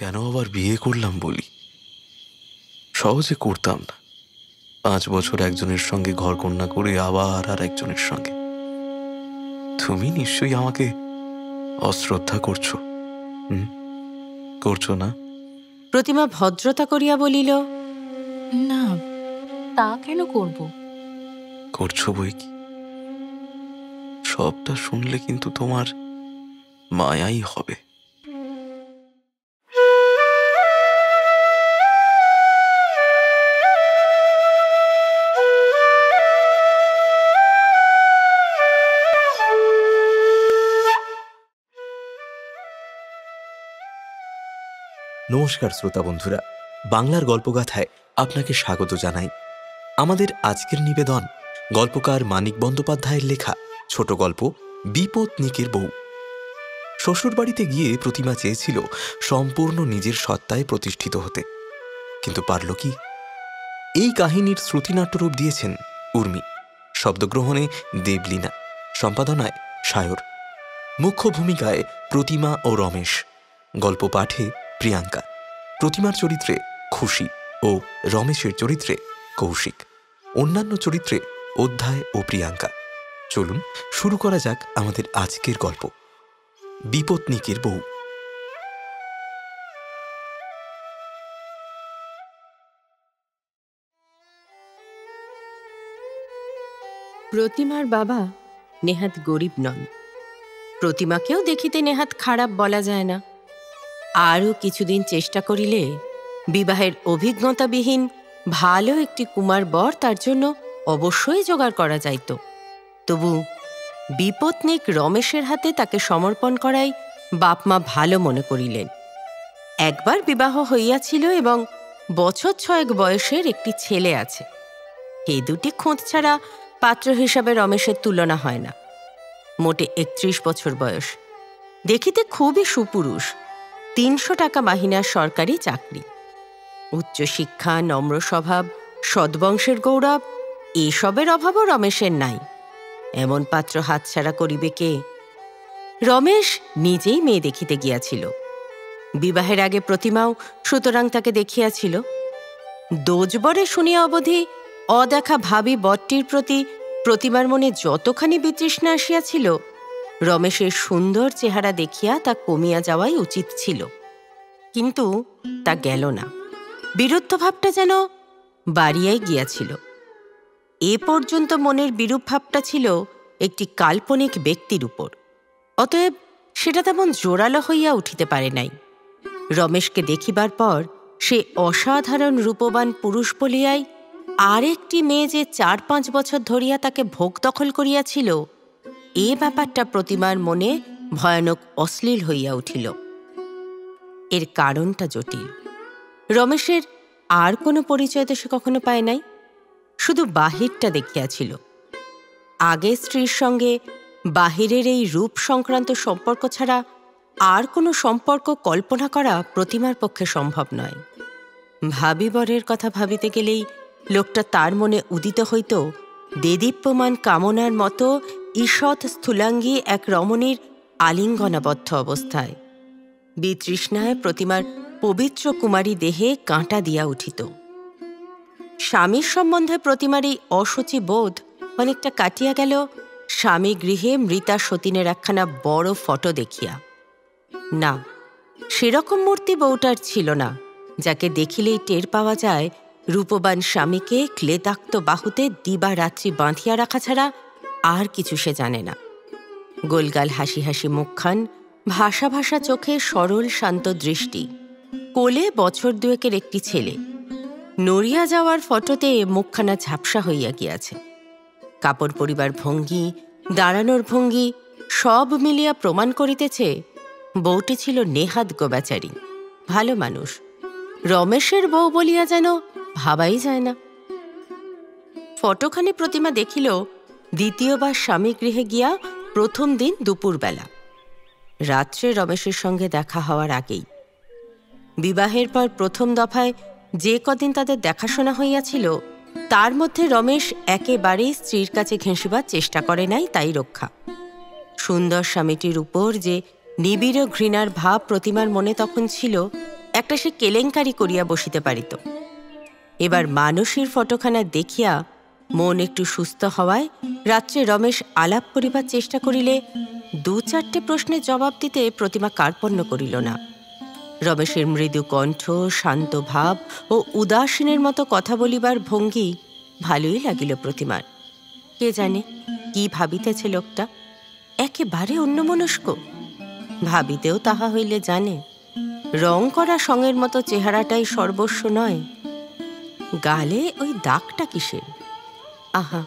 কেন আবার বিয়ে করলাম বলি? সহজে করতাম না। 5 বছর একজনের সঙ্গে ঘরকন্যা করে আবার আর একজনের সঙ্গে। তুমি নিশ্চয়ই আমাকে অশ্রদ্ধা করছো। করছো না? প্রতিমা ভদ্রতা করিয়া বলিল, না, তা কেন করব? করছো বই কি। সবটা শুনলে কিন্তু তোমার মায়াই হবে। নমস্কার শ্রোতা বন্ধুরা, বাংলার গল্পগাথায় আপনাকে স্বাগত জানাই। আমাদের আজকের নিবেদন গল্পকার মানিক বন্দ্যোপাধ্যায়ের লেখা ছোট গল্প বিপত্নিকের বউ। শ্বশুরবাড়িতে গিয়ে প্রতিমা চেয়েছিল সম্পূর্ণ নিজের সত্তায় প্রতিষ্ঠিত হতে, কিন্তু পারল কি? এই কাহিনীর শ্রুতিনাট্যরূপ দিয়েছেন উর্মি, শব্দগ্রহণে দেবলীনা, সম্পাদনায় সায়র। মুখ্য ভূমিকায় প্রতিমা ও রমেশ, গল্প পাঠে প্রিয়াঙ্কা, প্রতিমার চরিত্রে খুশি ও রমেশের চরিত্রে কৌশিক, অন্যান্য চরিত্রে অধ্যায় ও প্রিয়াঙ্কা। চলুন শুরু করা যাক আমাদের আজকের গল্প বিপত্নিকের বউ। প্রতিমার বাবা নেহাত গরিব নন। প্রতিমাকেও দেখিতে নেহাত খারাপ বলা যায় না। আরও কিছুদিন চেষ্টা করিলে বিবাহের অভিজ্ঞতাবিহীন ভালো একটি কুমার বর তার জন্য অবশ্যই জোগাড় করা যাইত। তবু বিপত্নিক রমেশের হাতে তাকে সমর্পণ করাই বাপমা ভালো মনে করিলেন। একবার বিবাহ হইয়াছিল এবং বছর 6 বয়সের একটি ছেলে আছে। এই দুটি খোঁজ ছাড়া পাত্র হিসাবে রমেশের তুলনা হয় না। মোটে 31 বছর বয়স, দেখিতে খুবই সুপুরুষ, 300 টাকা মাহিনার সরকারি চাকরি, উচ্চশিক্ষা, নম্র স্বভাব, সদ্বংশের গৌরব, এসবের অভাবও রমেশের নাই। এমন পাত্র হাতছাড়া করিবে কে? রমেশ নিজেই মেয়ে দেখিতে গিয়াছিল। বিবাহের আগে প্রতিমাও সুতরাং তাকে দেখিয়াছিল। দোজবরে শুনিয়া অবধি অদেখা ভাবী বরটির প্রতি প্রতিমার মনে যতখানি বিতৃষ্ণা আসিয়াছিল, রমেশের সুন্দর চেহারা দেখিয়া তা কমিয়া যাওয়াই উচিত ছিল। কিন্তু তা গেল না। বিরুদ্ধ ভাবটা যেন বাড়িয়াই গিয়াছিল। এ পর্যন্ত মনের বিরূপ ভাবটা ছিল একটি কাল্পনিক ব্যক্তির উপর, অতএব সেটা তেমন জোরালো হইয়া উঠিতে পারে নাই। রমেশকে দেখিবার পর সে অসাধারণ রূপবান পুরুষ বলিয়াই আরেকটি মেয়ে যে 4-5 বছর ধরিয়া তাকে ভোগ দখল করিয়াছিল, এ ব্যাপারটা প্রতিমার মনে ভয়ানক অশ্লীল হইয়া উঠিল। এর কারণটা জটিল। রমেশের আর কোনো পরিচয় তো সে কখনো পায় নাই, শুধু বাহিরটা দেখিয়াছিল। আগে স্ত্রীর সঙ্গে বাহিরের এই রূপ সংক্রান্ত সম্পর্ক ছাড়া আর কোনো সম্পর্ক কল্পনা করা প্রতিমার পক্ষে সম্ভব নয়। ভাবিবরের কথা ভাবিতে গেলেই লোকটা তার মনে উদিত হইত দেদীপ্যমান কামনার মতো ঈষৎ স্থূলাঙ্গী এক রমণীর আলিঙ্গনাবদ্ধ অবস্থায়। বিতৃষ্ণায় প্রতিমার পবিত্র কুমারী দেহে কাঁটা দিয়া উঠিত। স্বামীর সম্বন্ধে প্রতিমার এই অসুচি বোধ অনেকটা কাটিয়া গেল স্বামী গৃহে মৃতা সতীনের একখানা বড় ফটো দেখিয়া। না, সেরকম মূর্তি বউটার ছিল না, যাকে দেখিলেই টের পাওয়া যায় রূপবান স্বামীকে ক্লেদাক্ত বাহুতে দিবারাত্রি বাঁধিয়া রাখা ছাড়া আর কিছু সে জানে না। গোলগাল হাসি হাসি মুখখান, ভাসা ভাসা চোখে সরল শান্ত দৃষ্টি, কোলে বছর 2 একটি ছেলে। নড়িয়া যাওয়ার ফটোতে মুখখানা ঝাপসা হইয়া গিয়াছে। কাপড় পরিবার ভঙ্গি, দাঁড়ানোর ভঙ্গি সব মিলিয়া প্রমাণ করিতেছে বউটি ছিল নেহাত গোবেচারী, ভালো মানুষ। রমেশের বউ বলিয়া যেন ভাবাই যায় না। ফটোখানি প্রতিমা দেখিল দ্বিতীয়বার স্বামী গৃহে গিয়া প্রথম দিন দুপুরবেলা, রাত্রে রমেশের সঙ্গে দেখা হওয়ার আগেই। বিবাহের পর প্রথম দফায় যে কদিন তাদের দেখাশোনা হইয়াছিল, তার মধ্যে রমেশ একেবারেই স্ত্রীর কাছে ঘেঁষিবার চেষ্টা করে নাই, তাই রক্ষা। সুন্দর স্বামীটির উপর যে নিবিড় ঘৃণার ভাব প্রতিমার মনে তখন ছিল, একটা সে কেলেঙ্কারি করিয়া বসিতে পারিত। এবার মানসীর ফটোখানা দেখিয়া মন একটু সুস্থ হওয়ায় রাত্রে রমেশ আলাপ করিবার চেষ্টা করিলে 2-4টে প্রশ্নের জবাব দিতে প্রতিমা কার্পণ্য করিল না। রমেশের মৃদু কণ্ঠ, শান্ত ভাব ও উদাসীনের মতো কথা বলিবার ভঙ্গি ভালোই লাগিল প্রতিমার। কে জানে কি ভাবিতেছে লোকটা, একেবারে অন্যমনস্ক। ভাবিতেও তাহা হইলে জানে রং করা সঙের মতো চেহারাটাই সর্বস্ব নয়। গালে ওই দাগটা কিসের? আহা,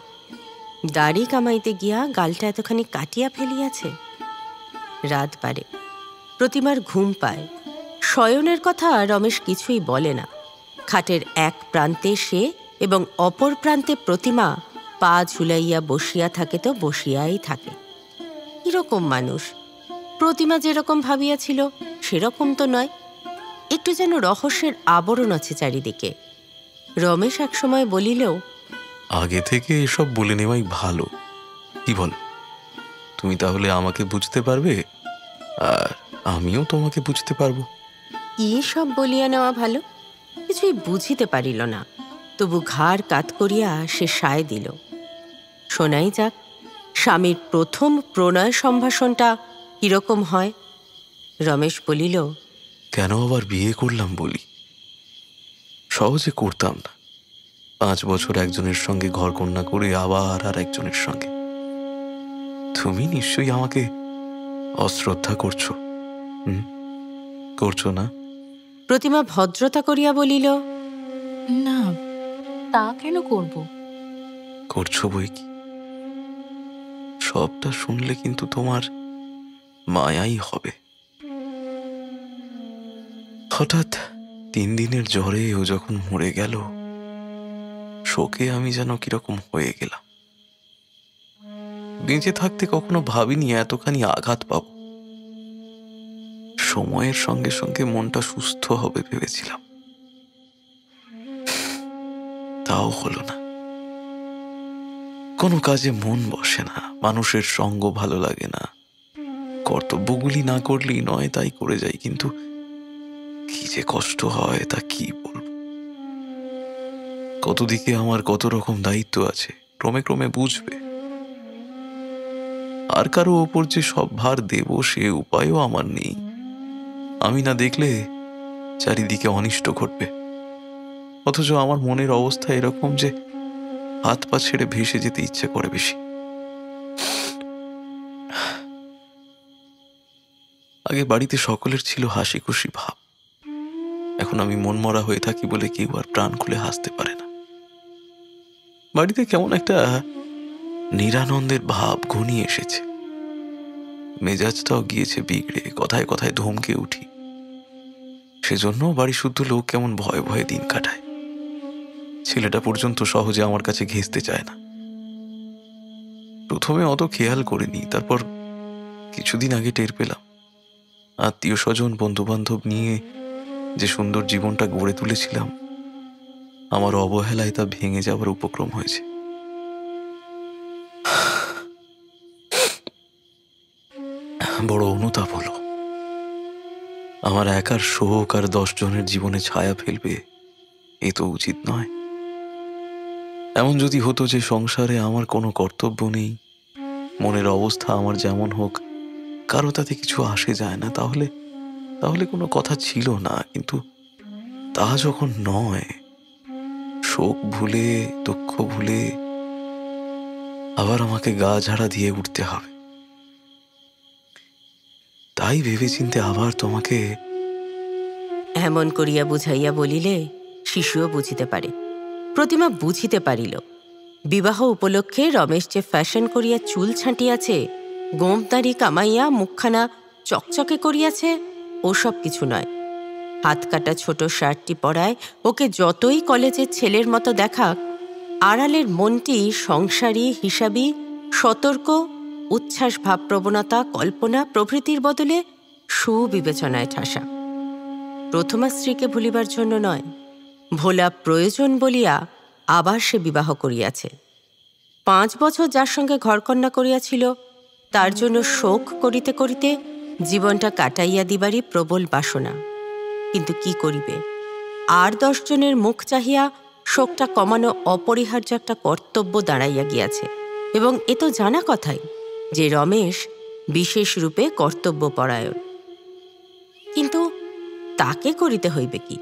দাড়ি কামাইতে গিয়া গালটা এতখানি কাটিয়া ফেলিয়াছে। রাত বাড়ে, প্রতিমার ঘুম পায়। শয়নের কথা রমেশ কিছুই বলে না। খাটের এক প্রান্তে সে এবং অপর প্রান্তে প্রতিমা পা ঝুলাইয়া বসিয়া থাকে তো বসিয়াই থাকে। কিরকম মানুষ! প্রতিমা যেরকম ভাবিয়াছিল সেরকম তো নয়, একটু যেন রহস্যের আবরণ আছে চারিদিকে। রমেশ একসময় বলিল, আগে থেকে এসব বলে নেওয়াই ভালো। কি বল, তুমি তাহলে আমাকে বুঝতে পারবে আর আমিও তোমাকে বুঝতে পারবো। কি সব বলিয়া নেওয়া ভালো? কিছুই বুঝিতে পারিল না, তবু ঘাড় কাত করিয়া সে সায় দিল। শোনাই যাক, স্বামীর প্রথম প্রণয় সম্ভাষণটা কিরকম হয়। রমেশ বলিল, কেন আবার বিয়ে করলাম বলি? সহজে করতাম না। 5 বছর একজনের সঙ্গে ঘর কন্যা করে আবার আর একজনের সঙ্গে। তুমি নিশ্চয়ই আমাকে অশ্রদ্ধা করছো। করছো না? প্রতিমা ভদ্রতা করিয়া বলিল, না, তা কেন করব? করছো বই কি। সবটা শুনলে কিন্তু তোমার মায়াই হবে। হঠাৎ 3 দিনের জ্বরে ও যখন মরে গেল, শোকে আমি যেন কিরকম হয়ে গেলাম। বেঁচে থাকতে কখনো ভাবিনি এতখানি আঘাত পাব। সময়ের সঙ্গে সঙ্গে মনটা সুস্থ হবে ভেবেছিলাম, তাও হলো না। কোনো কাজে মন বসে না, মানুষের সঙ্গ ভালো লাগে না। কর্তব্যগুলি না করলেই নয়, তাই করে যাই, কিন্তু কি যে কষ্ট হয় তা কি বলবো। কত দিকে আমার কত রকম দায়িত্ব আছে, ক্রমে ক্রমে বুঝবে। আর কারো ওপর যে সব ভার দেব সে উপায়ও আমার নেই। আমি না দেখলে চারিদিকে অনিষ্ট ঘটবে, অথচ আমার মনের অবস্থা এরকম যে হাত পা ছেড়ে ভেসে যেতে ইচ্ছে করে বেশি। আগে বাড়িতে সকলের ছিল হাসি খুশি ভাব, এখন আমি মনমরা হয়ে থাকি বলে কেউ আর প্রাণ খুলে হাসতে পারে না। বাড়িতে কেমন একটা নিরানন্দের ভাব ঘনিয়ে এসেছে। মেজাজটাও গিয়েছে বিগড়ে, কথায় কথায় ধমকে উঠি। সেজন্য বাড়ি শুদ্ধ লোক কেমন ভয়ে ভয়ে দিন কাটায়। ছেলেটা পর্যন্ত সহজে আমার কাছে ঘেঁষতে চায় না। প্রথমে অত খেয়াল করিনি, তারপর কিছুদিন আগে টের পেলাম আত্মীয় স্বজন বন্ধু বান্ধব নিয়ে যে সুন্দর জীবনটা গড়ে তুলেছিলাম, আমার অবহেলায় তা ভেঙে যাওয়ার উপক্রম হয়েছে। বড় অনুতাপ হলো। আমার একার শোক আর 10 জনের জীবনে ছায়া ফেলবে, এ তো উচিত নয়। এমন যদি হতো যে সংসারে আমার কোনো কর্তব্য নেই, মনের অবস্থা আমার যেমন হোক কারো তাতে কিছু আসে যায় না, তাহলে কোনো কথা ছিল না। কিন্তু তা যখন নয়, শোক ভুলে দুঃখ ভুলে আবার আমাকে গা ঝাড়া দিয়ে উঠতে হবে। তাই ভেবেচিন্তে আবার তোমাকে এমন করিয়া বুঝাইয়া বলিলে শিশুও বুঝিতে পারে। প্রতিমা বুঝিতে পারিল বিবাহ উপলক্ষে রমেশ যে ফ্যাশন করিয়া চুল ছাঁটিয়াছে, গোঁফদাড়ি কামাইয়া মুখখানা চকচকে করিয়াছে, ওসব কিছু নয়। হাত কাটা ছোট শার্টটি পরায় ওকে যতই কলেজের ছেলের মতো দেখাক, আড়ালের মনটি সংসারী, হিসাবী, সতর্ক, উচ্ছ্বাস ভাবপ্রবণতা, কল্পনা প্রভৃতির বদলে সুবিবেচনায় ঠাসা। প্রথমা স্ত্রীকে ভুলিবার জন্য নয়, ভোলা প্রয়োজন বলিয়া আবার সে বিবাহ করিয়াছে। 5 বছর যার সঙ্গে ঘরকন্যা করিয়াছিল, তার জন্য শোক করিতে করিতে জীবনটা কাটাইয়া দিবারই প্রবল বাসনা। কিন্তু কি করিবে, আর 10 জনের মুখ চাহিয়া শোকটা কমানো অপরিহার্য একটা কর্তব্য দাঁড়াইয়া গিয়াছে। এবং এ তো জানা কথাই যে রমেশ বিশেষ রূপে কর্তব্যপরায়ণ। কিন্তু তাকে করিতে হইবে কি?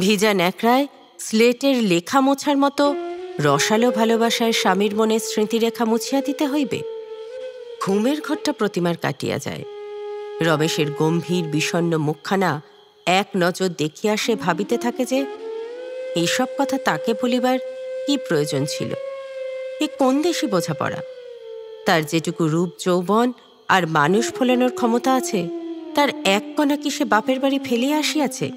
ভিজা ন্যাকড়ায় স্লেটের লেখা মোছার মতো রসালো ভালোবাসায় স্বামীর মনে স্মৃতিরেখা মুছিয়া দিতে হইবে। ঘুমের ঘরটা প্রতিমার কাটিয়া যায়। রমেশের গম্ভীর বিষণ্ণ মুখখানা এক নজর দেখিয়া সে ভাবিতে থাকে যে এইসব কথা তাকে বলিবার কি প্রয়োজন ছিল। এ কোন দেশি বোঝাপড়া? তার যেটুকু রূপ যৌবন আর মানুষ ফলানোর ক্ষমতা আছে, তার এক কণা কি সে বাপের বাড়ি ফেলিয়া আসিয়াছে?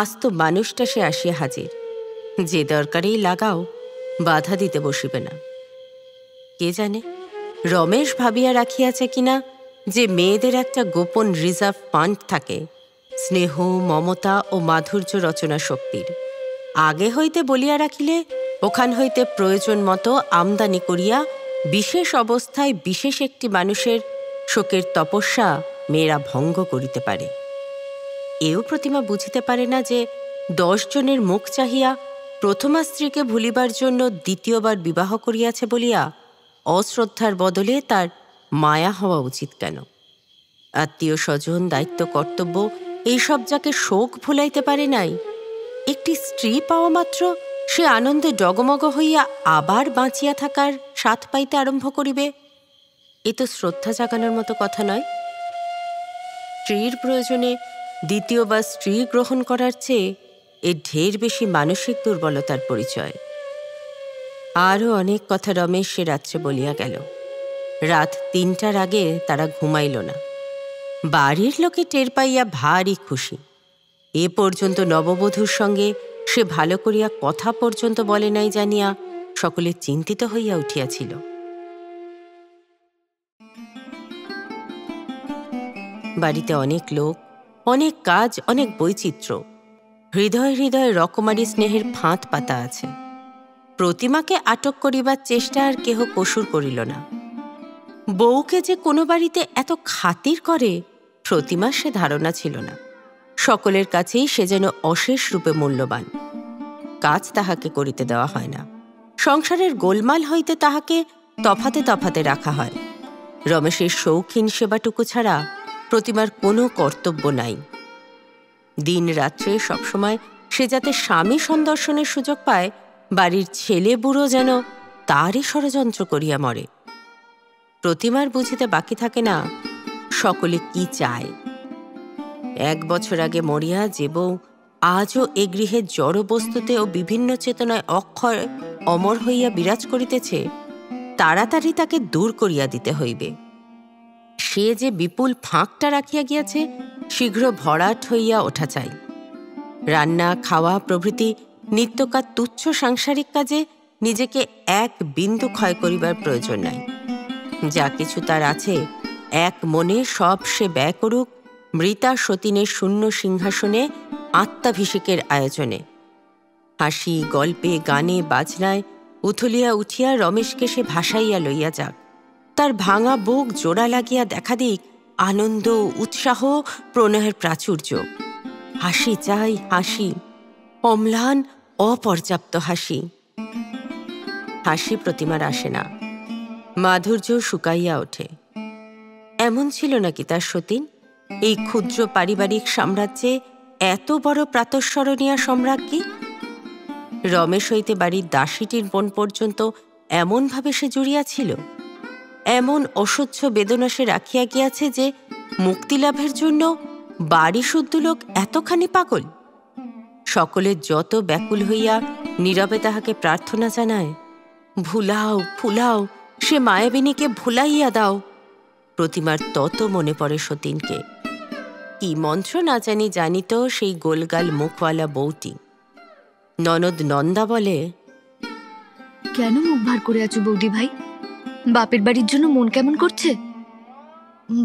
আস্ত মানুষটা সে আসিয়া হাজির, যে দরকারেই লাগাও বাধা দিতে বসিবে না। কে জানে রমেশ ভাবিয়া রাখিয়াছে কিনা যে মেয়েদের একটা গোপন রিজার্ভ ফান্ড থাকে স্নেহ, মমতা ও মাধুর্য রচনা শক্তির। আগে হইতে বলিয়া রাখিলে ওখান হইতে প্রয়োজন মতো আমদানি করিয়া বিশেষ অবস্থায় বিশেষ একটি মানুষের শোকের তপস্যা মেয়েরা ভঙ্গ করিতে পারে। এও প্রতিমা বুঝিতে পারে না যে 10 জনের মুখ চাহিয়া প্রথমা স্ত্রীকে ভুলিবার জন্য দ্বিতীয়বার বিবাহ করিয়াছে বলিয়া অশ্রদ্ধার বদলে তার মায়া হওয়া উচিত কেন? আত্মীয় স্বজন, দায়িত্ব, কর্তব্য এইসব যাকে শোক ভুলাইতে পারে নাই, একটি স্ত্রী পাওয়া মাত্র সে আনন্দে ডগমগ হইয়া আবার বাঁচিয়া থাকার স্বাদ পাইতে আরম্ভ করিবে, এ তো শ্রদ্ধা জাগানোর মতো কথা নয়। স্ত্রীর প্রয়োজনে দ্বিতীয়বার স্ত্রী গ্রহণ করার চেয়ে এ ঢের বেশি মানসিক দুর্বলতার পরিচয়। আরও অনেক কথা রমেশ সে রাত্রে বলিয়া গেল। রাত 3টার আগে তারা ঘুমাইল না। বাড়ির লোকে টের পাইয়া ভারী খুশি। এ পর্যন্ত নববধূর সঙ্গে সে ভালো করিয়া কথা পর্যন্ত বলে নাই জানিয়া সকলে চিন্তিত হইয়া উঠিয়াছিল। বাড়িতে অনেক লোক, অনেক কাজ, অনেক বৈচিত্র্য। হৃদয় হৃদয় রকমারি স্নেহের ফাঁদ পাতা আছে। প্রতিমাকে আটক করিবার চেষ্টা আর কেহ কসুর করিল না। বউকে যে কোনো বাড়িতে এত খাতির করে প্রতিমার সে ধারণা ছিল না। সকলের কাছেই সে যেন অশেষ রূপে মূল্যবান। কাজ তাহাকে করিতে দেওয়া হয় না। সংসারের গোলমাল হইতে তাহাকে তফাতে তফাতে রাখা হয়। রমেশের শৌখিন সেবাটুকু ছাড়া প্রতিমার কোনো কর্তব্য নাই। দিন রাত্রে সবসময় সে যাতে স্বামী সন্দর্শনের সুযোগ পায়, বাড়ির ছেলে বুড়ো যেন তারই ষড়যন্ত্র করিয়া মরে। প্রতিমার বুঝিতে বাকি থাকে না সকলে কি চায়। 1 বছর আগে মরিয়া যে বউ আজও এ গৃহের জড় বস্তুতে ও বিভিন্ন চেতনায় অক্ষয় অমর হইয়া বিরাজ করিতেছে, তাড়াতাড়ি তাকে দূর করিয়া দিতে হইবে। সে যে বিপুল ফাঁকটা রাখিয়া গিয়াছে, শীঘ্র ভরাট হইয়া ওঠা চাই। রান্না, খাওয়া প্রভৃতি নিত্যকার তুচ্ছ সাংসারিক কাজে নিজেকে এক বিন্দু ক্ষয় করিবার প্রয়োজন নাই। যা কিছু তার আছে এক মনে সব সে ব্যয় করুক মৃতা সতীনের শূন্য সিংহাসনে আত্মাভিষেকের আয়োজনে। হাসি, গল্পে, গানে, বাজনায় উথলিয়া উঠিয়া রমেশকে সে ভাসাইয়া লইয়া যাক। তার ভাঙা বুক জোড়া লাগিয়া দেখা দিক আনন্দ, উৎসাহ, প্রণয়ের প্রাচুর্য। হাসি চাই, হাসি, অম্লান অপর্যাপ্ত হাসি। হাসি প্রতিমার আসে না, মাধুর্য শুকাইয়া ওঠে। এমন ছিল নাকি তার সতীন? এই ক্ষুদ্র পারিবারিক সাম্রাজ্যে এত বড় প্রাতঃস্মরণীয়া সম্রাজ্ঞী? রমেশ হইতে বাড়ির দাসীটির বোন পর্যন্ত এমনভাবে সে জুড়িয়াছিল, এমন অসহ্য বেদনা সে রাখিয়া গিয়াছে যে মুক্তিলাভের জন্য বাড়ি শুদ্ধ লোক এতখানি পাগল। সকলে যত ব্যাকুল হইয়া নীরবে তাহাকে প্রার্থনা জানায়, ভুলাও ভুলাও, সে মায়াবিনীকে ভুলাইয়া দাও, প্রতিমার তত মনে পড়ে সতীনকে। কি মন্ত্র না জানি জানিত সেই গোলগাল মুখওয়ালা বউটি। ননদ নন্দা বলে, কেন মুখ ভার করে আছো বৌদি ভাই? বাপের বাড়ির জন্য মন কেমন করছে?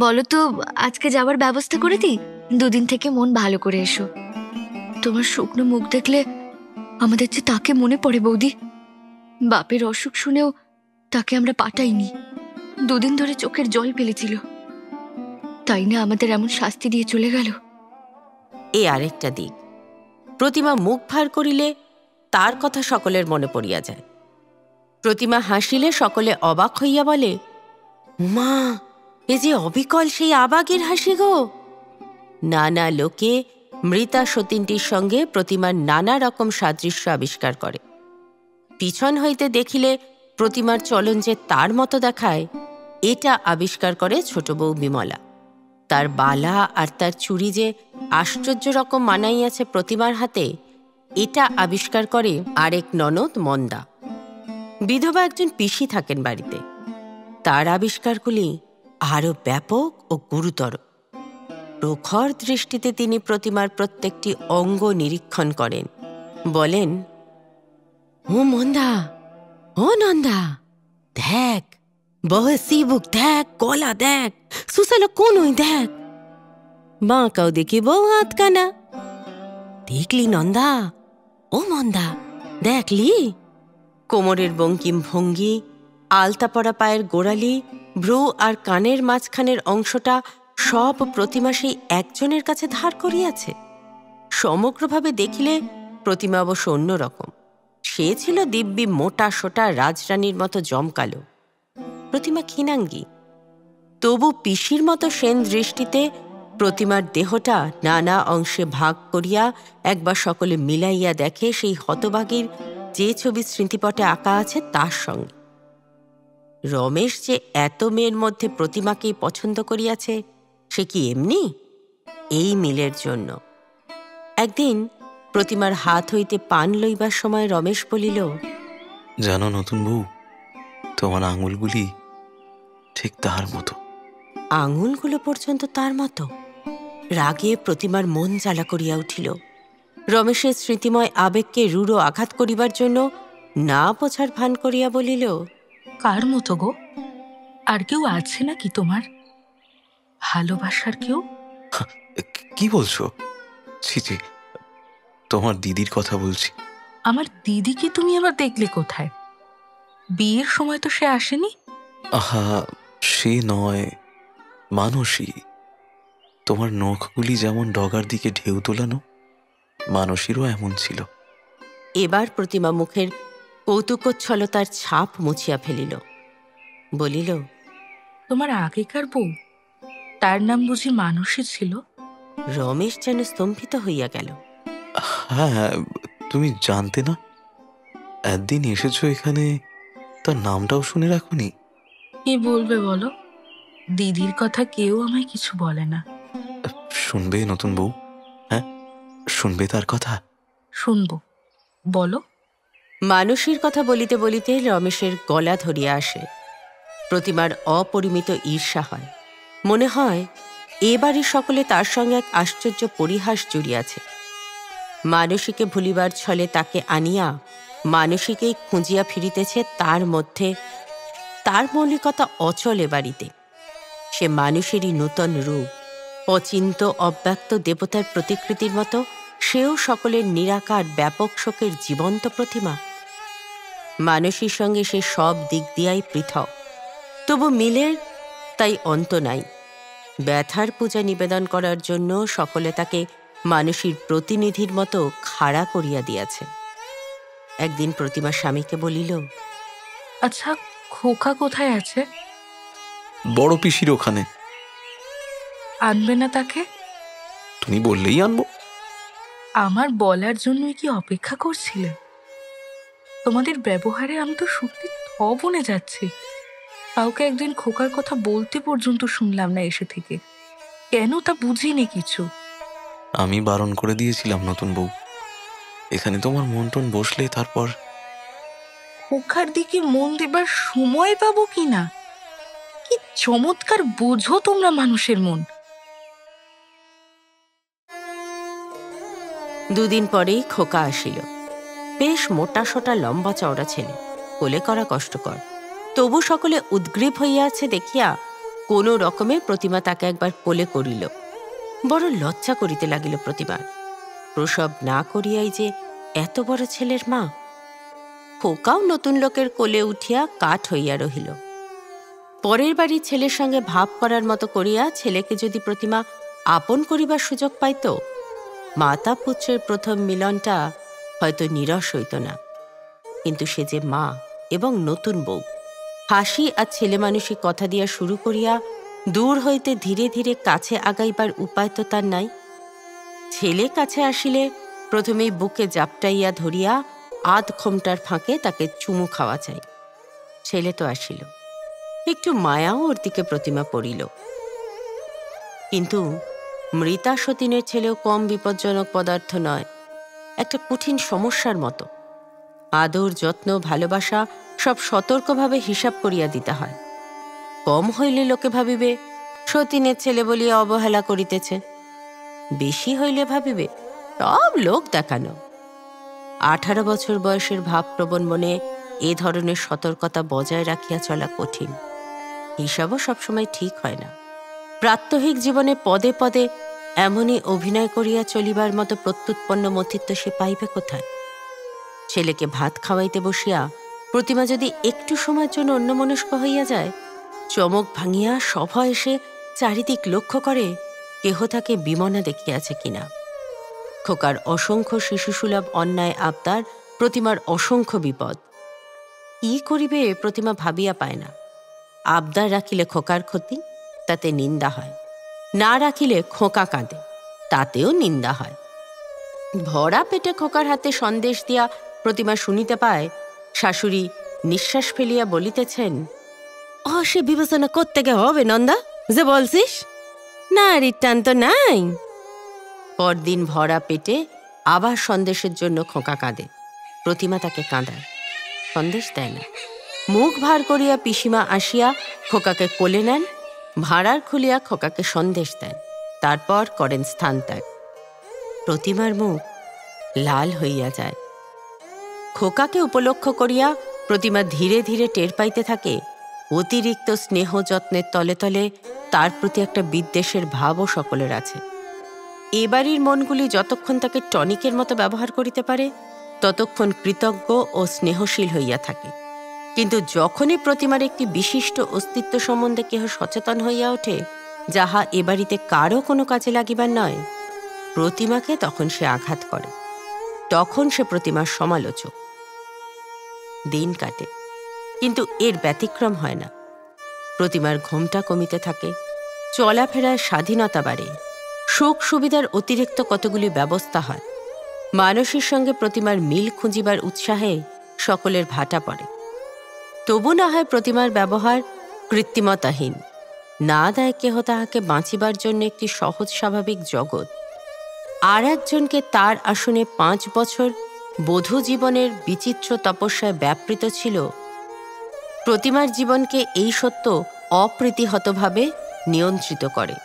বলো তো, আজকে যাওয়ার ব্যবস্থা করে দিই। 2 দিন থেকে মন ভালো করে এসো। তোমার শুকনো মুখ দেখলে আমাদের যে তাকে মনে পড়ে বৌদি। বাপের অসুখ শুনেও তাকে আমরা পাঠাইনি। 2 দিন ধরে চোখের জল ফেলেছিল, তাই না আমাদের এমন শাস্তি দিয়ে চলে গেল। এ আরেকটা দিক। প্রতিমা মুখ ভার করিলে তার কথা সকলের মনে পড়িয়া যায়। প্রতিমা হাসিলে সকলে অবাক হইয়া বলে, মা, এ যে অবিকল সেই আবাগের হাসি গো। নানা লোকে মৃতা সতীনটির সঙ্গে প্রতিমার নানা রকম সাদৃশ্য আবিষ্কার করে। পিছন হইতে দেখিলে প্রতিমার চলন যে তার মতো দেখায়, এটা আবিষ্কার করে ছোট বউ বিমলা। তার বালা আর তার চুড়ি যে আশ্চর্য রকম মানাইয়াছে প্রতিমার হাতে, এটা আবিষ্কার করে আরেক ননদ মন্দা। বিধবা একজন পিসি থাকেন বাড়িতে। তার আবিষ্কারগুলি আরও ব্যাপক ও গুরুতর। প্রখর দৃষ্টিতে তিনি প্রতিমার প্রত্যেকটি অঙ্গ নিরীক্ষণ করেন। বলেন, ও মন্দা, ও নন্দা, দেখ, বহে সিবুক দেখ, গলা দেখ, সুসালো কোন ওই দেখ, বাঁকাও দেখি বউ হাত কানা। দেখলি নন্দা, ও মন্দা, দেখলি? কোমরের বঙ্কিম ভঙ্গি, আলতা পরা পায়ের গোড়ালি, ভ্রু আর কানের মাঝখানের অংশটা সব প্রতিমা সেই একজনের কাছে ধার করিয়াছে। সমগ্রভাবে দেখিলে প্রতিমা অবশ্য অন্যরকম। সে ছিল দিব্যি মোটা সোটা রাজরানীর মতো জমকালো। প্রতিমা ক্ষীণাঙ্গী, তবু পিসির মতো সেন দৃষ্টিতে প্রতিমার দেহটা নানা অংশে ভাগ করিয়া একবার সকলে মিলাইয়া দেখে সেই হতভাগীর যে ছবি স্মৃতিপটে আঁকা আছে তার সঙ্গে। রমেশ যে এত মেয়ের মধ্যে প্রতিমাকেই পছন্দ করিয়াছে, সে কি এমনি? এই মিলের জন্য। একদিন প্রতিমার হাত হইতে পান লইবার সময় রমেশ বলিল, জানো নতুন বউ, তোমার আঙুলগুলি ঠিক তার মতো। আঙুলগুলো পর্যন্ত তার মতো? রাগে প্রতিমার মন জ্বালা করিয়া উঠিল। রমেশের স্মৃতিময় আবেগকে রূঢ় আঘাত করিবার জন্য না বোঝার ভান করিয়া বলিল, কার মতো গো? আর কেউ আছে নাকি তোমার ভালোবাসার কেউ? কি বলছো? ছি ছি, তোমার দিদির কথা বলছি। আমার দিদিকে তুমি আবার দেখলে কোথায়? বিয়ের সময় তো সে আসেনি। আহা, সে নয়, মানসী। তোমার নখগুলি যেমন ডগার দিকে ঢেউ তোলানো, মানসীরও এমন ছিল। এবার প্রতিমা মুখের কৌতুকোচ্ছলতার ছাপ মুছিয়া ফেলিল। বলিল, তোমার আগেকার বউ, তার নাম বুঝি মানসী ছিল? রমেশ যেন স্তম্ভিত হইয়া গেল। হ্যাঁ, তুমি জানতে না? একদিন এসেছো এখানে, তার নামটাও শুনে রাখোনি? কি বলবে বলো? দিদির কথা কেউ আমায় কিছু বলে না। শুনবে নতুন বউ? হ্যাঁ, শুনবে তার কথা? শুনবো, বলো। মানসীর কথা বলিতে বলিতে রমেশের গলা ধরিয়া আসে। প্রতিমার অপরিমিত ঈর্ষা হয়। মনে হয় এবারই সকলে তার সঙ্গে এক আশ্চর্য পরিহাস জুড়িয়াছে। মানসীকে ভুলিবার ছলে তাকে আনিয়া মানসীকেই খুঁজিয়া ফিরিতেছে তার মধ্যে। তার মৌলিকতা অচল এ বাড়িতে। সে মানুষেরই নূতন রূপ, অচিন্ত অব্যক্ত দেবতার প্রতিকৃতির মতো সেও সকলের নিরাকার ব্যাপক শোকের জীবন্ত প্রতিমা। মানসীর সঙ্গে সে সব দিক দিয়াই পৃথক, তবু মিলের তাই অন্ত নাই। ব্যথার পূজা নিবেদন করার জন্য সকলে তাকে মানসীর প্রতিনিধির মতো খাড়া করিয়া দিয়াছে। একদিন প্রতিমা স্বামীকে বলিল, আচ্ছা, খোকা কোথায় আছে? বড় পিসির ওখানে। আনবে না তাকে? তুমি বললেই আনবো। আমার বলার জন্যই কি অপেক্ষা করছিলে? তোমাদের ব্যবহারে আমি তো সত্যি বনে যাচ্ছি। কাউকে একদিন খোকার কথা বলতে পর্যন্ত শুনলাম না এসে থেকে। কেন তা বুঝিনি কিছু। আমি বারণ করে দিয়েছিলাম নতুন বউ। এখানে তোমার মন টন বসলে তারপর। খোকার দিকে মন দেবার সময় পাবো কিনা? কি চমৎকার বোঝো তোমরা মানুষের মন। দুদিন পরেই খোকা আসিল। বেশ মোটা সোটা লম্বা চওড়া ছেলে, কোলে করা কষ্টকর। তবু সকলে উদ্গ্রীব হইয়াছে দেখিয়া কোনো রকমে প্রতিমা তাকে একবার কোলে করিল। বড় লজ্জা করিতে লাগিল প্রতিমার। প্রসব না করিয়াই যে এত বড় ছেলের মা। খোকাও নতুন লোকের কোলে উঠিয়া কাঠ হইয়া রহিল। পরের বাড়ির ছেলের সঙ্গে ভাব করার মতো করিয়া ছেলেকে যদি প্রতিমা আপন করিবার সুযোগ পাইত, মাতা পুত্রের প্রথম মিলনটা হয়তো নিরস হইত না, কিন্তু সে যে মা এবং নতুন বউ, হাসি আর ছেলে মানুষই কথা দিয়া শুরু করিয়া দূর হইতে ধীরে ধীরে কাছে আগাইবার উপায় তো তার নাই। ছেলে কাছে আসিলে প্রথমেই বুকে জাপটাইয়া ধরিয়া আধ ঘোমটার ফাঁকে তাকে চুমু খাওয়া চাই। ছেলে তো আসিল, একটু মায়াও ওর দিকে প্রতিমা পড়িল। কিন্তু মৃতা সতীনের ছেলেও কম বিপজ্জনক পদার্থ নয়, একটা কঠিন সমস্যার মতো। আদর, যত্ন, ভালোবাসা সব সতর্কভাবে হিসাব করিয়া দিতে হয়। কম হইলে লোকে ভাবিবে সতীনের ছেলে বলিয়া অবহেলা করিতেছে, বেশি হইলে ভাবিবে সব লোক দেখানো। 18 বছর বয়সের ভাবপ্রবণ মনে এ ধরনের সতর্কতা বজায় রাখিয়া চলা কঠিন। হিসাবও সবসময় ঠিক হয় না। প্রাত্যহিক জীবনে পদে পদে এমনই অভিনয় করিয়া চলিবার মতো প্রত্যুৎপন্ন মতিত্ব সে পাইবে কোথায়? ছেলেকে ভাত খাওয়াইতে বসিয়া প্রতিমা যদি একটু সময়ের জন্য অন্যমনস্ক হইয়া যায়, চমক ভাঙিয়া সভা এসে চারিদিক লক্ষ্য করে কেহ তাকে বিমনা দেখিয়াছে কিনা। খোকার অসংখ্য শিশুসুলভ অন্যায় আবদার, প্রতিমার অসংখ্য বিপদ। কি করিবে প্রতিমা ভাবিয়া পায় না। আবদার রাখিলে খোকার ক্ষতি, তাতে নিন্দা হয়। না রাখিলে খোকা কাঁদে, তাতেও নিন্দা হয়। ভরা পেটে খোকার হাতে সন্দেশ দিয়া প্রতিমা শুনিতে পায় শাশুড়ি নিঃশ্বাস ফেলিয়া বলিতেছেন, সে বিবেচনা করতে গে হবে নন্দা, যে বলছিস না, রিটার্ন তো নাই। পরদিন ভরা পেটে আবার সন্দেশের জন্য খোকা কাঁদে। প্রতিমা তাকে কাঁদায়, সন্দেশ দেয় না। মুখ ভার করিয়া পিসিমা আসিয়া খোকাকে কোলে নেন, ভাঁড়ার খুলিয়া খোকাকে সন্দেশ দেন, তারপর করেন স্থান ত্যাগ। প্রতিমার মুখ লাল হইয়া যায়। খোকাকে উপলক্ষ করিয়া প্রতিমা ধীরে ধীরে টের পাইতে থাকে অতিরিক্ত স্নেহ যত্নের তলে তলে তার প্রতি একটা বিদ্বেষের ভাবও সকলের আছে। এ বাড়ির মনগুলি যতক্ষণ তাকে টনিকের মতো ব্যবহার করিতে পারে, ততক্ষণ কৃতজ্ঞ ও স্নেহশীল হইয়া থাকে। কিন্তু যখনই প্রতিমার একটি বিশিষ্ট অস্তিত্ব সম্বন্ধে কেহ সচেতন হইয়া ওঠে, যাহা এ বাড়িতে কারও কোনো কাজে লাগিবার নয়, প্রতিমাকে তখন সে আঘাত করে। তখন সে প্রতিমার সমালোচক। দিন কাটে, কিন্তু এর ব্যতিক্রম হয় না। প্রতিমার ঘোমটা কমিতে থাকে, চলাফেরার স্বাধীনতা বাড়ে, সুখ সুবিধার অতিরিক্ত কতগুলি ব্যবস্থা হয়। মানুষের সঙ্গে প্রতিমার মিল খুঁজিবার উৎসাহে সকলের ভাটা পড়ে। তবু না হয় প্রতিমার ব্যবহার কৃত্রিমতাহীন, না দেয় কেহ তাহাকে বাঁচিবার জন্য একটি সহজ স্বাভাবিক জগৎ। আর একজনকে তার আসনে 5 বছর বধূ জীবনের বিচিত্র তপস্যায় ব্যাপৃত ছিল। প্রতিমার জীবনকে এই সত্য অপ্রীতিহতভাবে নিয়ন্ত্রিত করে।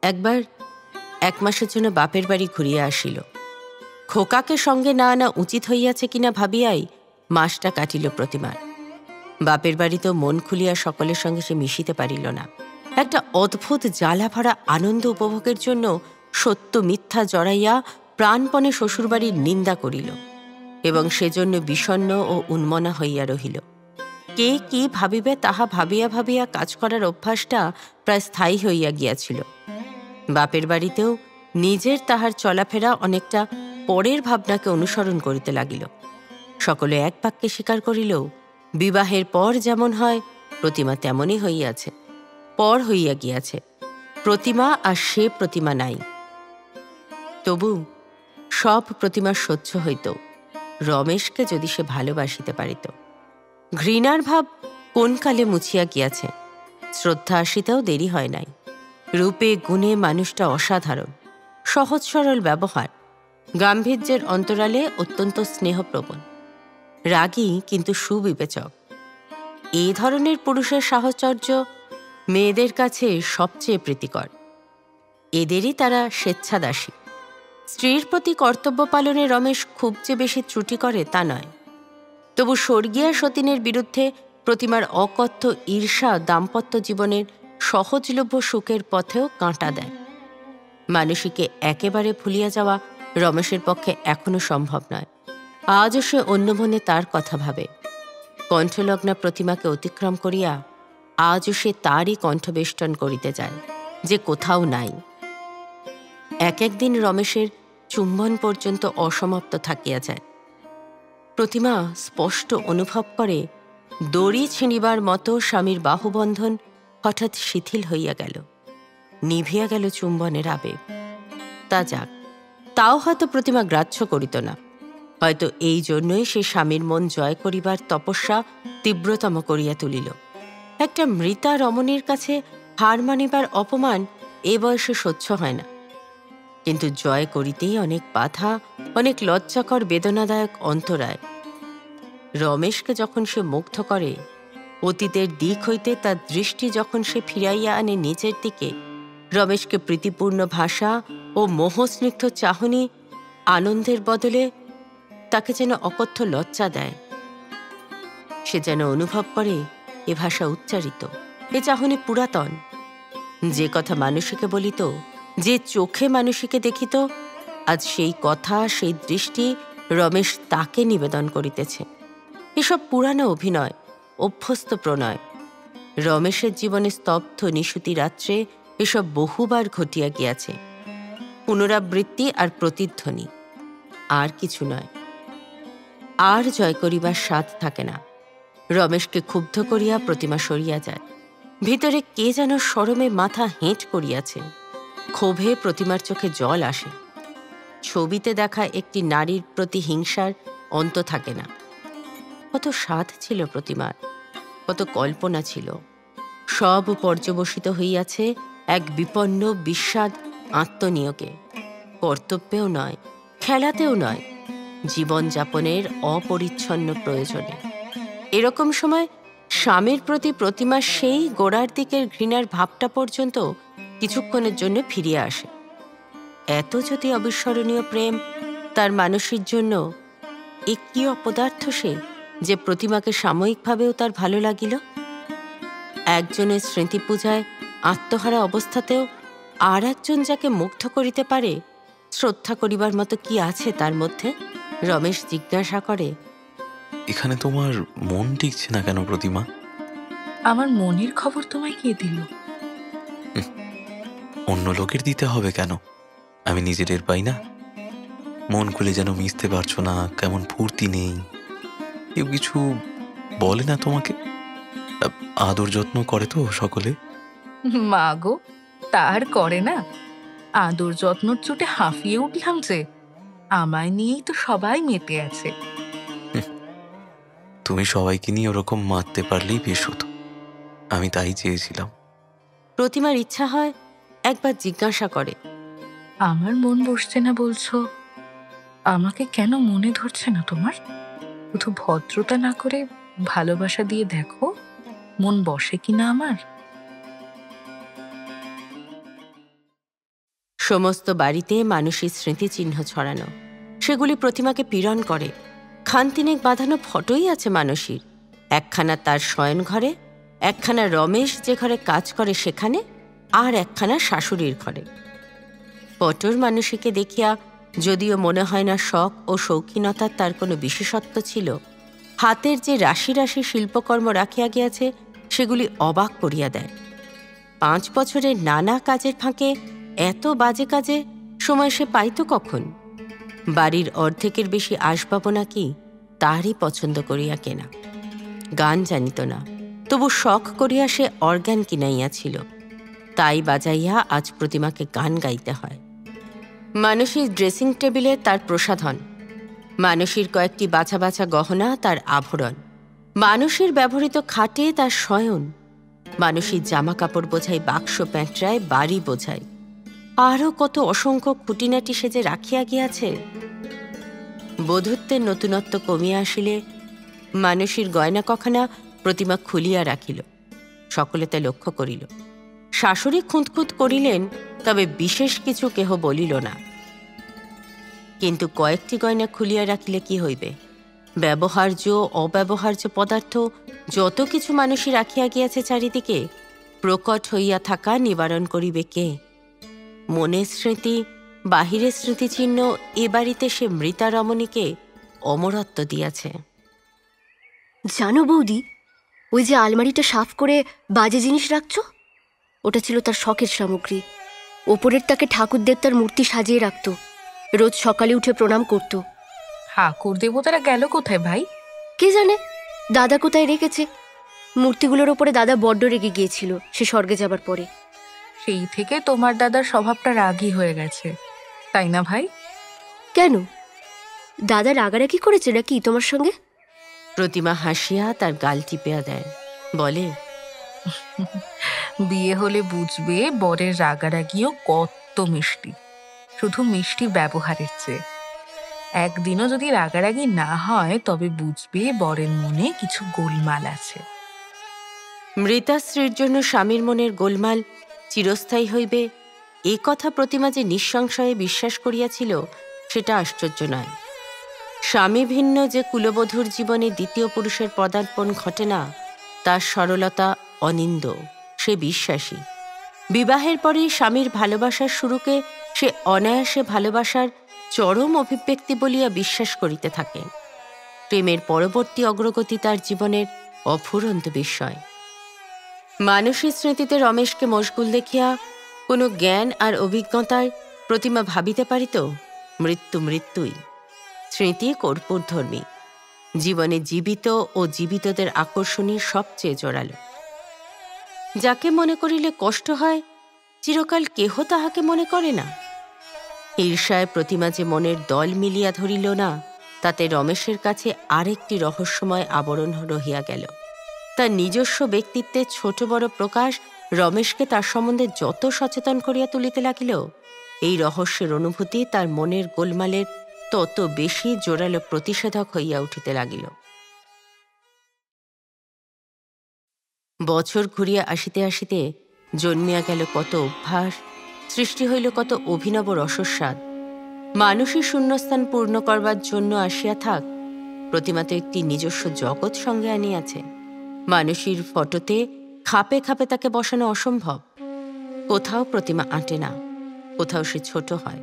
একবার 1 মাসের জন্য বাপের বাড়ি ঘুরিয়া আসিল। খোকাকে সঙ্গে না আনা উচিত হইয়াছে কিনা ভাবিয়াই মাসটা কাটিল প্রতিমার। বাপের বাড়িতেও মন খুলিয়া সকলের সঙ্গে সে মিশিতে পারিল না। একটা অদ্ভুত জ্বালা ভরা আনন্দ উপভোগের জন্য সত্য মিথ্যা জড়াইয়া প্রাণপণে শ্বশুরবাড়ির নিন্দা করিল এবং সেজন্য বিষণ্ণ ও উন্মনা হইয়া রহিল। কে কি ভাবিবে তাহা ভাবিয়া ভাবিয়া কাজ করার অভ্যাসটা প্রায় স্থায়ী হইয়া গিয়াছিল। বাপের বাড়িতেও নিজের তাহার চলাফেরা অনেকটা পরের ভাবনাকে অনুসরণ করিতে লাগিল। সকলে এক বাক্যে স্বীকার করিল, বিবাহের পর যেমন হয় প্রতিমা তেমনই হইয়াছে, পর হইয়া গিয়াছে। প্রতিমা আর সে প্রতিমা নাই। তবু সব প্রতিমার সহ্য হইত রমেশকে যদি সে ভালোবাসিতে পারিত। ঘৃণার ভাব কোন কালে মুছিয়া গিয়াছে, শ্রদ্ধা আসিতেও দেরি হয় নাই। রূপে গুণে মানুষটা অসাধারণ, সহজ সরল ব্যবহার, গাম্ভীর্যের অন্তরালে অত্যন্ত স্নেহপ্রবণ, রাগী কিন্তু সুবিবেচক। এই ধরনের পুরুষের সাহচর্য মেয়েদের কাছে সবচেয়ে প্রীতিকর। এদেরই তারা স্বেচ্ছাদাসী। স্ত্রীর প্রতি কর্তব্য পালনে রমেশ খুব যে বেশি ত্রুটি করে তা নয়। তবু স্বর্গীয়া সতীনের বিরুদ্ধে প্রতিমার অকথ্য ঈর্ষা দাম্পত্য জীবনের সহজলভ্য সুখের পথেও কাঁটা দেয়। মানসীকে একেবারে ভুলিয়া যাওয়া রমেশের পক্ষে এখনো সম্ভব নয়। আজও সে অন্য মনে তার কথা ভাবে। কণ্ঠলগ্না প্রতিমাকে অতিক্রম করিয়া আজও সে তারই কণ্ঠবেষ্টন করিতে যায়, যে কোথাও নাই। এক একদিন রমেশের চুম্বন পর্যন্ত অসমাপ্ত থাকিয়া যায়। প্রতিমা স্পষ্ট অনুভব করে দড়ি ছিঁড়িবার মতো স্বামীর বাহুবন্ধন হঠাৎ শিথিল হইয়া গেল, নিভিয়া গেল চুম্বনের আবেগ। তা যাক, তাও হয়তো প্রতিমা গ্রাহ্য করিত না। হয়তো এই জন্যই সে স্বামীর মন জয় করিবার তপস্যা তীব্রতম করিয়া তুলিল। একটা মৃতা রমণীর কাছে হার মানিবার অপমান এ বয়সে সহ্য হয় না, কিন্তু জয় করিতেই অনেক বাধা, অনেক লজ্জাকর বেদনাদায়ক অন্তরায়। রমেশকে যখন সে মুগ্ধ করে, অতীতের দিক হইতে তার দৃষ্টি যখন সে ফিরাইয়া আনে নিচের দিকে, রমেশকে প্রীতিপূর্ণ ভাষা ও মোহস্নিগ্ধ চাহনি আনন্দের বদলে তাকে যেন অকথ্য লজ্জা দেয়। সে যেন অনুভব করে এ ভাষা উচ্চারিত, এ চাহনি পুরাতন। যে কথা মানুষীকে বলিত, যে চোখে মানুষীকে দেখিত, আজ সেই কথা, সেই দৃষ্টি রমেশ তাকে নিবেদন করিতেছে। এসব পুরানো অভিনয়, অভ্যস্ত প্রণয়। রমেশের জীবনে স্তব্ধ নিশুতি রাত্রে এসব বহুবার ঘটিয়া গিয়াছে। পুনরাবৃত্তি আর প্রতিধ্বনি, আর কিছু নয়। আর জয় করিবার স্বাদ থাকে না। রমেশকে ক্ষুব্ধ করিয়া প্রতিমা সরিয়া যায়। ভিতরে কে যেন শরমে মাথা হেঁট করিয়াছে। ক্ষোভে প্রতিমার চোখে জল আসে। ছবিতে দেখা একটি নারীর প্রতি হিংসার অন্ত থাকে না। কত স্বাদ ছিল প্রতিমার, কত কল্পনা ছিল, সব পর্যবসিত হইয়াছে এক বিপন্ন বিস্বাদ আত্মনিয়োগে। কর্তব্যেও নয়, খেলাতেও নয়, জীবনযাপনের অপরিচ্ছন্ন প্রয়োজনে। এরকম সময় স্বামীর প্রতি প্রতিমার সেই গোড়ার দিকের ঘৃণার ভাবটা পর্যন্ত কিছুক্ষণের জন্য ফিরিয়া আসে। এত যদি অবিস্মরণীয় প্রেম তার মানুষের জন্য, এ কি অপদার্থ সে যে প্রতিমাকে সাময়িকভাবেও তার ভালো লাগিল? একজনের স্মৃতি পূজায় আত্মহারা অবস্থাতেও আর একজন যাকে মুগ্ধ করিতে পারে, শ্রদ্ধা করিবার মতো কি আছে তার মধ্যে? রমেশ জিজ্ঞাসা করে, এখানে তোমার মন টিকছে না কেন প্রতিমা? আমার মনের খবর তোমায় কে দিল? অন্য লোকের দিতে হবে কেন? আমি নিজের টের পাই না? মন খুলে যেন মিশতে পারছো না, কেমন ফুর্তি নেই। কেউ কিছু বলে না তোমাকে? আদর যত্ন করে তো সকলে? মা গো, তার করে না? আদর যত্নর চোটে হাঁফিয়ে উঠলাম যে। আমায় নিয়েই তো সবাই মেতে আছে। তুমি সবাইকে নিয়ে ওরকম মারতে পারলেই বেশ হতো। আমি তাই চেয়েছিলাম। প্রতিমার ইচ্ছা হয় একবার জিজ্ঞাসা করে, আমার মন বসছে না বলছো, আমাকে কেন মনে ধরছে না তোমার? শুধু ভদ্রতা না করে ভালোবাসা দিয়ে দেখো মন বসে কিনা আমার। সমস্ত বাড়িতে মানুষের স্মৃতিচিহ্ন ছড়ানো, সেগুলি প্রতিমাকে পীড়ন করে। খানতিনেক বাঁধানো ফটোই আছে মানুষের, একখানা তার শয়ন ঘরে, একখানা রমেশ যে ঘরে কাজ করে সেখানে, আর একখানা শাশুড়ির ঘরে। পটর মানুষীকে দেখিয়া যদিও মনে হয় না শখ ও শৌখিনতার তার কোনো বিশেষত্ব ছিল, হাতের যে রাশি রাশি শিল্পকর্ম রাখিয়া গিয়াছে সেগুলি অবাক করিয়া দেয়। 5 বছরের নানা কাজের ফাঁকে এত বাজে কাজে সময় সে পাইত কখন? বাড়ির অর্ধেকের বেশি আসবাব নাকি তারই পছন্দ করিয়া কেনা। গান জানিত না, তবু শখ করিয়া সে অর্গান কিনাইয়াছিল। তাই বাজাইয়া আজ প্রতিমাকে গান গাইতে হয়। মানুষের ড্রেসিং টেবিলে তার প্রসাধন, মানুষের কয়েকটি বাছা বাছা গহনা তার আভরণ, মানুষের ব্যবহৃত খাটে তার শয়ন, মানুষের জামা কাপড় বোঝাই বাক্স প্যাঁটরায় বাড়ি বোঝাই, আরও কত অসংখ্য খুঁটিনাটি সে যে রাখিয়া গিয়াছে। বধূত্বের নতুনত্ব কমিয়া আসিলে মানুষের গয়না কখানা প্রতিমা খুলিয়া রাখিল। সকলে তা লক্ষ্য করিল। শাশুড়ি খুঁতখুঁত করিলেন, তবে বিশেষ কিছু কেহ বলিল না। কিন্তু কয়েকটি গয়না খুলিয়া রাখিলে কি হইবে? ব্যবহার্য অব্যবহার্য পদার্থ যত কিছু মানুষই রাখিয়া গিয়াছে চারিদিকে, প্রকট হইয়া থাকা নিবারণ করিবে কে? মনের স্মৃতি, বাহিরের স্মৃতিচিহ্ন এ বাড়িতে সে মৃতা রমণীকে অমরত্ব দিয়াছে। জানো বৌদি, ওই যে আলমারিটা সাফ করে বাজে জিনিস রাখছো, ওটা ছিল তার শখের সামগ্রী। ওপরের তাকে ঠাকুর দেবতার মূর্তি সাজিয়ে রাখতো, রোজ সকালে উঠে প্রণাম করত। ঠাকুর দেবতারা গেল কোথায় ভাই? কে জানে দাদা কোথায় রেখেছে। মূর্তিগুলোর ওপরে দাদা বড্ড রেগে গিয়েছিল সে স্বর্গে যাবার পরে। সেই থেকে তোমার দাদার স্বভাবটা রাগী হয়ে গেছে, তাই না ভাই? কেন, দাদা রাগারাগি করেছে নাকি তোমার সঙ্গে? প্রতিমা হাসিয়া তার গাল টিপিয়া দেয়, বলে, বিয়ে হলে বুঝবে বরের রাগারাগিও কত মিষ্টি, শুধু মিষ্টি ব্যবহারের চেয়ে। একদিনও যদি রাগারাগি না হয় তবে বুঝবে বরের মনে কিছু গোলমাল আছে। মৃতা স্ত্রীর জন্য স্বামীর মনের গোলমাল চিরস্থায়ী হইবে এ কথা প্রতিমা যে নিঃসংশয়ে বিশ্বাস করিয়াছিল সেটা আশ্চর্য নয়। স্বামী ভিন্ন যে কুলবধূর জীবনে দ্বিতীয় পুরুষের পদার্পণ ঘটে না, তার সরলতা অনিন্দ, সে বিশ্বাসী। বিবাহের পরেই স্বামীর ভালোবাসার শুরুকে সে অনায়াসে ভালোবাসার চরম অভিব্যক্তি বলিয়া বিশ্বাস করিতে থাকে। প্রেমের পরবর্তী অগ্রগতি তার জীবনের অফুরন্ত বিস্ময়। মানসী স্মৃতিতে রমেশকে মশগুল দেখিয়া কোনো জ্ঞান আর অভিজ্ঞতায় প্রতিমা ভাবিতে পারিত মৃত্যু মৃত্যুই। স্মৃতি কর্পূরধর্মী, জীবনে জীবিত ও জীবিতদের আকর্ষণই সবচেয়ে জোরালো। যাকে মনে করিলে কষ্ট হয়, চিরকাল কেহ তাহাকে মনে করে না। ঈর্ষায় প্রতিমা যে মনের দল মিলিয়া ধরিল না, তাতে রমেশের কাছে আরেকটি রহস্যময় আবরণ রহিয়া গেল। তার নিজস্ব ব্যক্তিত্বের ছোট বড় প্রকাশ রমেশকে তার সম্বন্ধে যত সচেতন করিয়া তুলিতে লাগিল, এই রহস্যের অনুভূতি তার মনের গোলমালের তত বেশি জোরালো প্রতিষেধক হইয়া উঠিতে লাগিল। বছর ঘুরিয়া আসিতে আসিতে জন্মিয়া গেল কত অভ্যাস, সৃষ্টি হইল কত অভিনব রসস্বাদ। মানুষের শূন্যস্থান পূর্ণ করবার জন্য আসিয়া থাক, প্রতিমা তো একটি নিজস্ব জগৎ সঙ্গে আনিয়াছে। মানুষের ফটোতে খাপে খাপে তাকে বসানো অসম্ভব। কোথাও প্রতিমা আঁটে না, কোথাও সে ছোট হয়।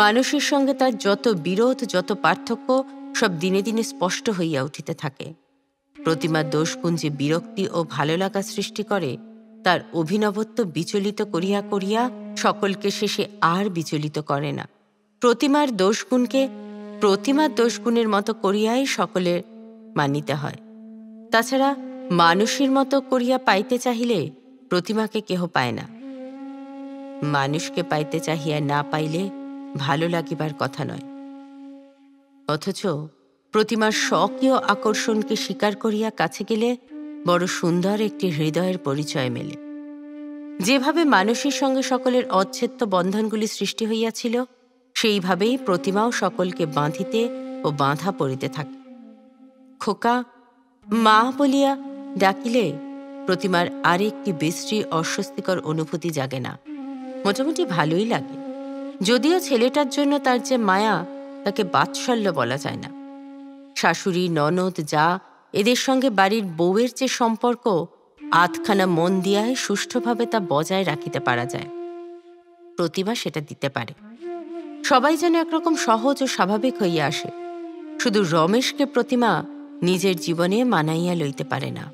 মানুষের সঙ্গে তার যত বিরোধ, যত পার্থক্য, সব দিনে দিনে স্পষ্ট হইয়া উঠিতে থাকে। প্রতিমার দোষগুণ যে বিরক্তি ও ভালো লাগা সৃষ্টি করে, তার অভিনবত্ব বিচলিত করিয়া করিয়া সকলকে শেষে আর বিচলিত করে না। প্রতিমার দোষগুণকে প্রতিমার দোষগুণের মতো করিয়াই সকলের মানিতে হয়। তাছাড়া মানুষের মতো করিয়া পাইতে চাহিলে প্রতিমাকে কেহ পায় না। মানুষকে পাইতে চাহিয়া না পাইলে ভালো লাগিবার কথা নয়। অথচ প্রতিমার স্বকীয় আকর্ষণকে স্বীকার করিয়া কাছে গেলে বড় সুন্দর একটি হৃদয়ের পরিচয় মেলে। যেভাবে মানুষের সঙ্গে সকলের অচ্ছেদ্য বন্ধনগুলি সৃষ্টি হইয়াছিল, সেইভাবেই প্রতিমাও সকলকে বাঁধিতে ও বাঁধা পড়িতে থাকে। খোকা, মা বলিয়া ডাকিলে প্রতিমার আরেকটি বিশ্রী অস্বস্তিকর অনুভূতি জাগে না, মোটামুটি ভালোই লাগে। যদিও ছেলেটার জন্য তার যে মায়া, তাকে বাৎসল্য বলা যায় না। শাশুড়ি, ননদ, যা, এদের সঙ্গে বাড়ির বউয়ের যে সম্পর্ক, আধখানা মন দিয়াই সুষ্ঠুভাবে তা বজায় রাখিতে পারা যায়। প্রতিমা সেটা দিতে পারে। সবাই যেন একরকম সহজ ও স্বাভাবিক হইয়া আসে। শুধু রমেশকে প্রতিমা নিজের জীবনে মানাইয়া লইতে পারে না।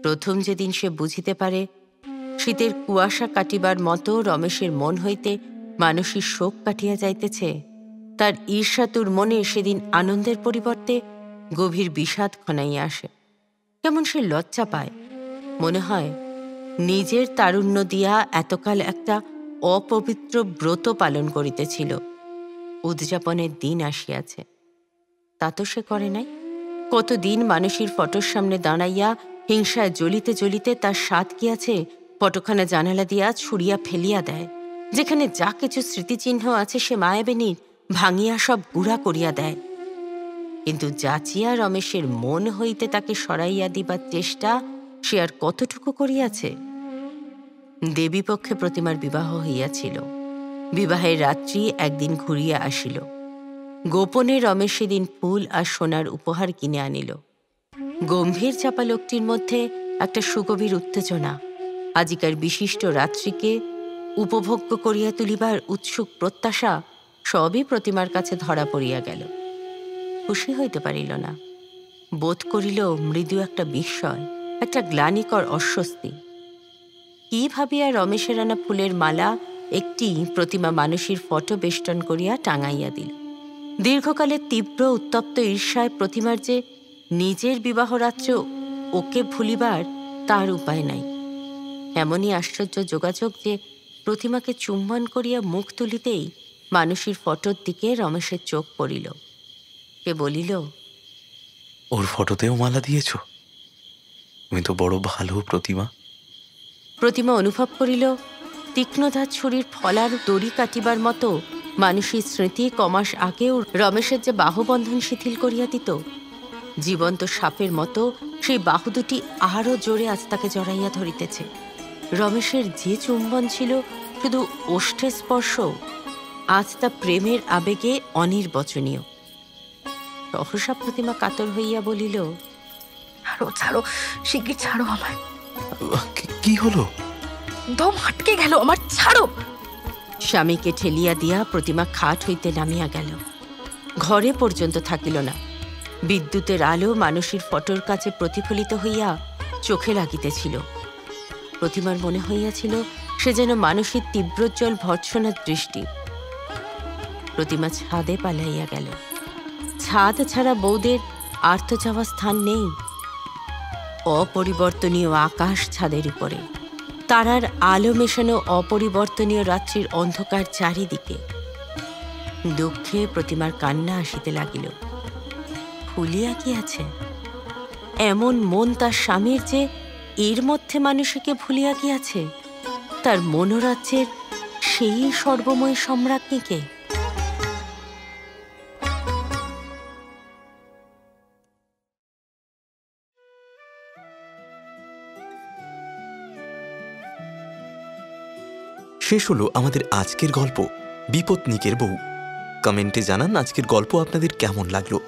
প্রথম যেদিন সে বুঝিতে পারে শীতের কুয়াশা কাটিবার মতো রমেশের মন হইতে মানসিক শোক কাটিয়া যাইতেছে, তার ঈর্ষাতুর মনে সেদিন আনন্দের পরিবর্তে গভীর বিষাদ খনাইয়া আসে। কেমন সে লজ্জা পায়। মনে হয় নিজের তারুণ্য দিয়া এতকাল একটা অপবিত্র ব্রত পালন করিতেছিল, উদযাপনের দিন আসিয়াছে। তা তো সে করে নাই। কতদিন মানুষের ফটোর সামনে দাঁড়াইয়া হিংসায় জ্বলিতে জ্বলিতে তার স্বাদ কি আছে ফটোখানা জানালা দিয়া ছুড়িয়া ফেলিয়া দেয়। যেখানে যা কিছু স্মৃতিচিহ্ন আছে সে মায়াবিনীর ভাঙিয়া সব গুড়া করিয়া দেয়। কিন্তু যাচিয়া রমেশের মন হইতে তাকে সরাইয়া দিবার চেষ্টা সে আর কতটুকু করিয়াছে। দেবীপক্ষে প্রতিমার বিবাহ হইয়াছিল। বিবাহের রাত্রি একদিন ঘুরিয়া আসিল। গোপনে রমেশ সেদিন ফুল আর সোনার উপহার কিনে আনিল। গম্ভীর চাপা লোকটির মধ্যে একটা সুগভীর উত্তেজনা, আজিকার বিশিষ্ট রাত্রিকে উপভোগ্য করিয়া তুলিবার উৎসুক প্রত্যাশা, সবই প্রতিমার কাছে ধরা পড়িয়া গেল। খুশি হইতে পারিল না। বোধ করিল মৃদু একটা বিস্ময়, একটা গ্লানিকর অস্বস্তি। কি ভাবিয়া রমেশের আনা ফুলের মালা একটি প্রতিমা মানুষের ফটো বেষ্টন করিয়া টাঙাইয়া দিল। দীর্ঘকালের তীব্র উত্তপ্ত ঈর্ষায় প্রতিমার যে নিজের বিবাহরাত্রে ওকে ভুলিবার তার উপায় নাই। এমনই আশ্চর্য যোগাযোগ যে প্রতিমাকে চুম্বন করিয়া মুখ তুলিতেই মানুষের ফটোর দিকে রমেশের চোখ পড়িল। কে বলিল, ওর ফটোতেও মালা দিয়েছ? তুমি তো বড় ভালো প্রতিমা। প্রতিমা অনুভব করিল তীক্ষ্ণধার ছুরির ফলার দড়ি কাটিবার মতো মানুষের স্মৃতি কমাস আগেও রমেশের যে বাহুবন্ধন শিথিল করিয়া দিত, জীবন্ত সাপের মতো সেই বাহু দুটি আরও জোরে আজ তাকে জড়াইয়া ধরিতেছে। রমেশের যে চুম্বন ছিল শুধু ওষ্ঠে স্পর্শ, আজ তা প্রেমের আবেগে অনির্বচনীয়। সহসা প্রতিমা কাতর হইয়া বলিল, ছাড়ো ছাড়ো, শিগগির ছাড়ো আমায়। কি হলো? দম আটকে গেল আমার, ছাড়ো। স্বামীকে ঠেলিয়া দিয়া প্রতিমা খাট হইতে নামিয়া গেল। ঘরে পর্যন্ত থাকিল না। বিদ্যুতের আলো মানুষের ফটোর কাছে প্রতিফলিত হইয়া চোখে লাগিতেছিল। প্রতিমার মনে হইয়াছিল সে যেন মানুষের তীব্রোজ্জ্বল ভর্ৎসনার দৃষ্টি। প্রতিমা ছাদে পালাইয়া গেল। ছাদ ছাড়া বৌদের আর্ত যাওয়া স্থান নেই। অপরিবর্তনীয় আকাশ ছাদের উপরে, তারার আলো মেশানো অপরিবর্তনীয় রাত্রির অন্ধকার চারিদিকে। দুঃখে প্রতিমার কান্না আসিতে লাগিল। ভুলিয়া কি আছে? এমন মন তার স্বামীর যে এর মধ্যে মানুষকে ভুলিয়া কি আছে? তার মনোরাজ্যের সেই সর্বময় সম্রাজ্ঞীকে। শেষ হলো আমাদের আজকের গল্প বিপত্নিকের বউ। কমেন্টে জানান আজকের গল্প আপনাদের কেমন লাগলো।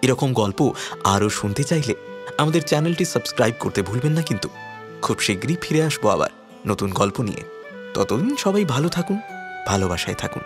এরকম গল্প আরও শুনতে চাইলে আমাদের চ্যানেলটি সাবস্ক্রাইব করতে ভুলবেন না কিন্তু। খুব শীঘ্রই ফিরে আসবো আবার নতুন গল্প নিয়ে। ততদিন সবাই ভালো থাকুন, ভালোবাসায় থাকুন।